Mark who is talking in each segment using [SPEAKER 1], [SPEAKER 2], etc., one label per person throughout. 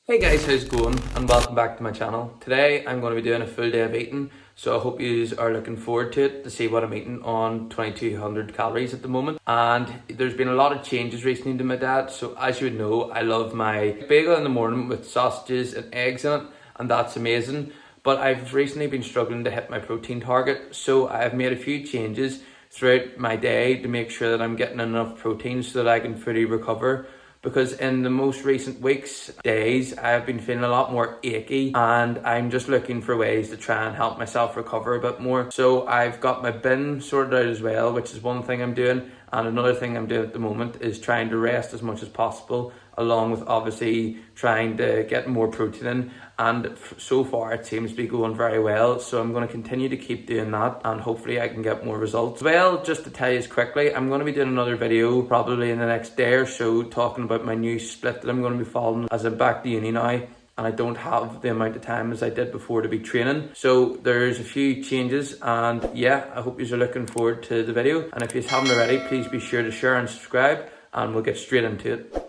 [SPEAKER 1] Hey guys, how's it going? And welcome back to my channel. Today I'm going to be doing a full day of eating, so I hope you are looking forward to it to see what I'm eating on 2200 calories at the moment. And there's been a lot of changes recently to my diet, so as you would know, I love my bagel in the morning with sausages and eggs in it, and that's amazing. But I've recently been struggling to hit my protein target, so I've made a few changes throughout my day to make sure that I'm getting enough protein so that I can fully recover, because in the most recent weeks, days, I've been feeling a lot more achy and I'm just looking for ways to try and help myself recover a bit more. So I've got my bin sorted out as well, which is one thing I'm doing. And another thing I'm doing at the moment is trying to rest as much as possible, along with obviously trying to get more protein in. And so far it seems to be going very well, so I'm going to continue to keep doing that and hopefully I can get more results. Well, just to tell you quickly, I'm going to be doing another video probably in the next day or so talking about my new split that I'm going to be following as I'm back to uni now and I don't have the amount of time as I did before to be training. So there's a few changes, and yeah, I hope you are looking forward to the video. And if you haven't already, please be sure to share and subscribe, and we'll get straight into it.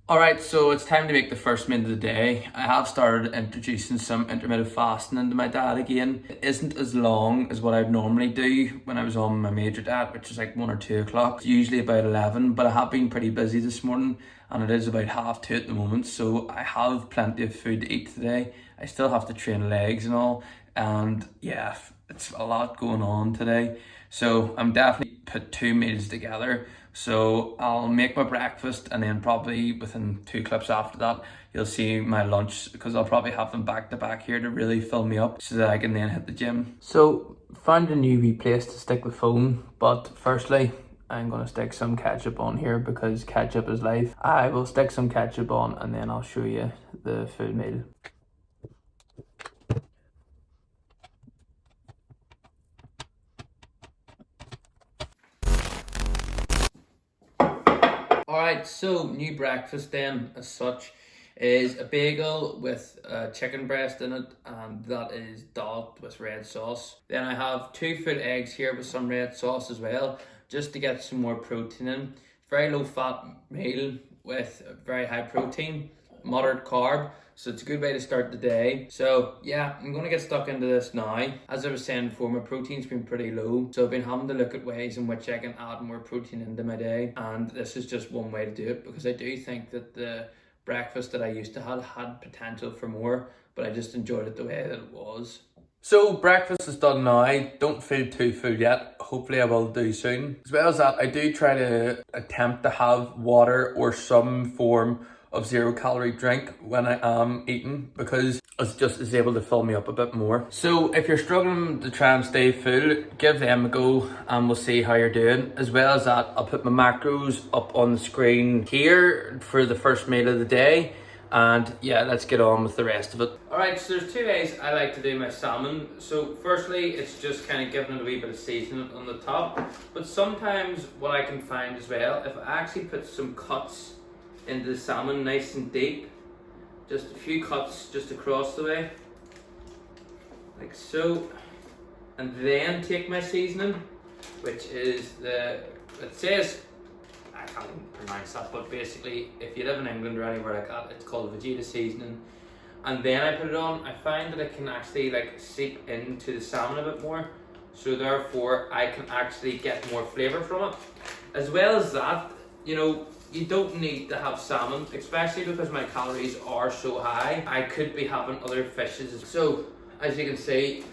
[SPEAKER 1] Alright, so it's time to make the first meal of the day. I have started introducing some intermittent fasting into my diet again. It isn't as long as what I'd normally do when I was on my major diet, which is like 1 or 2 o'clock. It's usually about 11, but I have been pretty busy this morning and it is about 1:30 at the moment, so I have plenty of food to eat today. I still have to train legs and all, and yeah, it's a lot going on today. So I'm definitely put 2 meals together. So I'll make my breakfast and then probably within 2 clips after that, you'll see my lunch, because I'll probably have them back to back here to really fill me up so that I can then hit the gym. So found a new wee place to stick the phone, but firstly, I'm going to stick some ketchup on here because ketchup is life. I will stick some ketchup on and then I'll show you the full meal. Alright, so new breakfast then as such is a bagel with chicken breast in it, and that is dolled with red sauce. Then I have 2 full eggs here with some red sauce as well, just to get some more protein in. Very low fat meal with very high protein, moderate carb, so it's a good way to start the day. So yeah, I'm going to get stuck into this now. As I was saying before, my protein's been pretty low, so I've been having to look at ways in which I can add more protein into my day, and this is just one way to do it, because I do think that the breakfast that I used to have had potential for more, but I just enjoyed it the way that it was. So breakfast is done now. Don't feel too full yet. Hopefully I will do soon. As well as that, I do try to attempt to have water or some form of 0-calorie drink when I am eating, because it just is able to fill me up a bit more. So if you're struggling to try and stay full, give them a go and we'll see how you're doing. As well as that, I'll put my macros up on the screen here for the first meal of the day. And yeah, let's get on with the rest of it. Alright, so there's 2 ways I like to do my salmon. So firstly, it's just kind of giving it a wee bit of seasoning on the top. But sometimes what I can find as well, if I actually put some cuts into the salmon nice and deep, just a few cuts just across the way, like so, and then take my seasoning, which is it says, I can't even pronounce that, but basically if you live in England or anywhere like that, it's called Vegeta seasoning, and then I put it on. I find that it can actually like seep into the salmon a bit more, so therefore I can actually get more flavour from it. As well as that, you know, you don't need to have salmon, especially because my calories are so high. I could be having other fishes. So as you can see,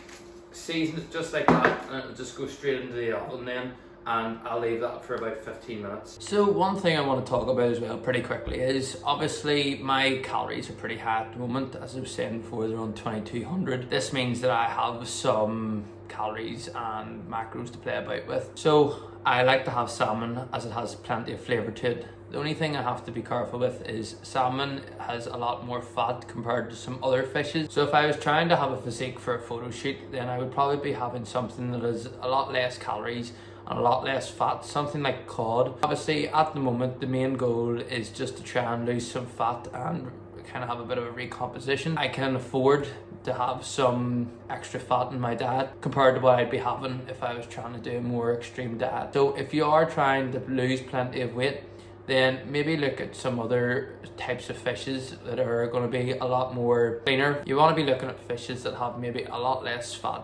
[SPEAKER 1] season it just like that, and it'll just go straight into the oven then. and I'll leave that for about 15 minutes. So one thing I want to talk about as well pretty quickly is obviously my calories are pretty high at the moment. As I was saying before, they're around 2200. This means that I have some calories and macros to play about with. So I like to have salmon as it has plenty of flavour to it. The only thing I have to be careful with is salmon has a lot more fat compared to some other fishes. So if I was trying to have a physique for a photo shoot, then I would probably be having something that has a lot less calories and a lot less fat, something like cod. Obviously at the moment the main goal is just to try and lose some fat and kind of have a bit of a recomposition. I can afford to have some extra fat in my diet compared to what I'd be having if I was trying to do a more extreme diet. So if you are trying to lose plenty of weight, then maybe look at some other types of fishes that are going to be a lot more cleaner. You want to be looking at fishes that have maybe a lot less fat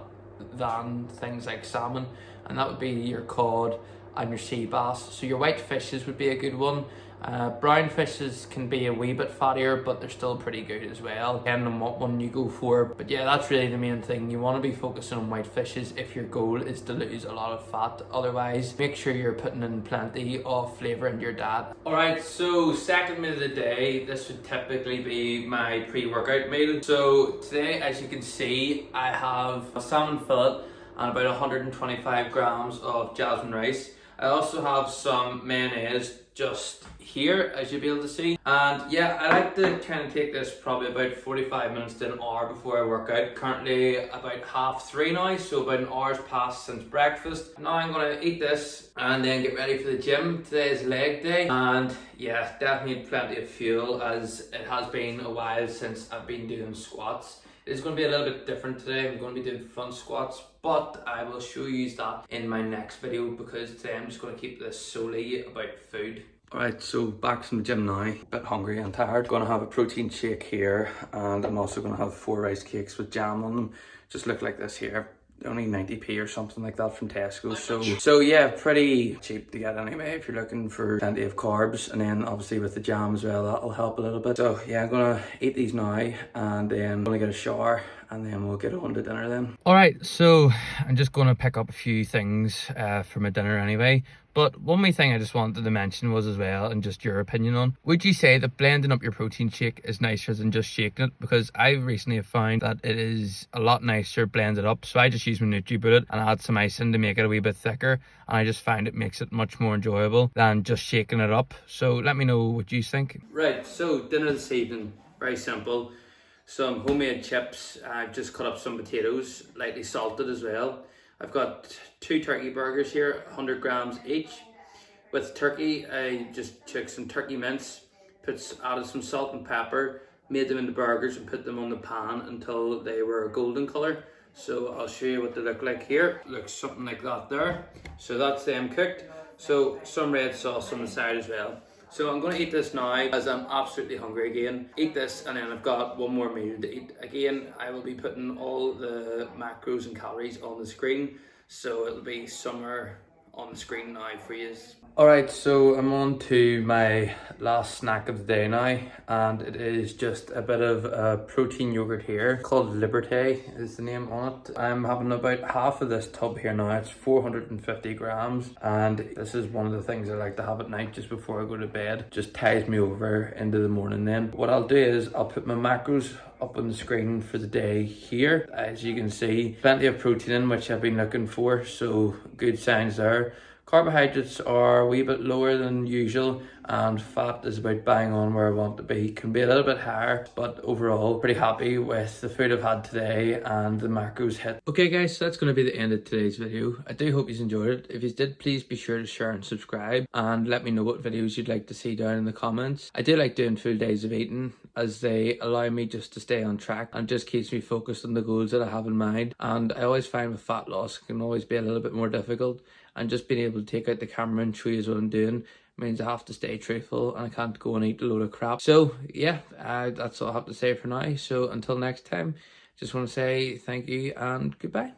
[SPEAKER 1] than things like salmon, and that would be your cod and your sea bass. So your white fishes would be a good one. Brown fishes can be a wee bit fattier, but they're still pretty good as well, depending on what one you go for. But yeah, that's really the main thing. You want to be focusing on white fishes if your goal is to lose a lot of fat. Otherwise, make sure you're putting in plenty of flavour into your diet. Alright, so second meal of the day, this would typically be my pre-workout meal. So today, as you can see, I have a salmon fillet and about 125 grams of jasmine rice. I also have some mayonnaise just here, as you'll be able to see. And yeah, I like to kind of take this probably about 45 minutes to an hour before I work out. Currently about 3:30 now, so about an hour's passed since breakfast. Now I'm gonna eat this and then get ready for the gym. Today is leg day, and yeah, definitely need plenty of fuel as it has been a while since I've been doing squats. It's going to be a little bit different today. I'm going to be doing front squats, but I will show you that in my next video because today I'm just going to keep this solely about food. Alright, so back from the gym now, a bit hungry and tired. Going to have a protein shake here, and I'm also going to have 4 rice cakes with jam on them. Just look like this here. Only 90p or something like that from Tesco. So yeah, pretty cheap to get anyway if you're looking for plenty of carbs, and then obviously with the jam as well, that'll help a little bit. So yeah, I'm gonna eat these now and then I'm gonna get a shower and then we'll get on to dinner then. Alright, so I'm just gonna pick up a few things for my dinner anyway. But one more thing I just wanted to mention was as well, and just your opinion on, would you say that blending up your protein shake is nicer than just shaking it? Because I recently have found that it is a lot nicer blended up. So I just use my NutriBullet and add some icing to make it a wee bit thicker. And I just find it makes it much more enjoyable than just shaking it up. So let me know what you think. Right, so dinner this evening, very simple. Some homemade chips. I've just cut up some potatoes, lightly salted as well. I've got 2 turkey burgers here, 100 grams each. With turkey, I just took some turkey mince, added some salt and pepper, made them into burgers and put them on the pan until they were a golden colour. So I'll show you what they look like here. Looks something like that there. So that's them cooked. So some red sauce on the side as well. So I'm going to eat this now as I'm absolutely hungry again. Eat this and then I've got one more meal to eat. Again, I will be putting all the macros and calories on the screen. So it'll be somewhere on the screen now for you. Alright, so I'm on to my last snack of the day now, and it is just a bit of protein yogurt here called Liberté is the name on it. I'm having about half of this tub here now. It's 450 grams, and this is one of the things I like to have at night just before I go to bed. Just ties me over into the morning then. What I'll do is I'll put my macros up on the screen for the day here. As you can see, plenty of protein in, which I've been looking for, so good signs there. Carbohydrates are a wee bit lower than usual, and fat is about bang on where I want to be. Can be a little bit higher, but overall pretty happy with the food I've had today and the macros hit. Okay guys, so that's going to be the end of today's video. I do hope you enjoyed it. If you did, please be sure to share and subscribe, and let me know what videos you'd like to see down in the comments. I do like doing full days of eating as they allow me just to stay on track and just keeps me focused on the goals that I have in mind. And I always find with fat loss it can always be a little bit more difficult, and just being able to take out the camera and show you what I'm doing means I have to stay truthful and I can't go and eat a load of crap. So yeah, that's all I have to say for now. So until next time, just want to say thank you and goodbye.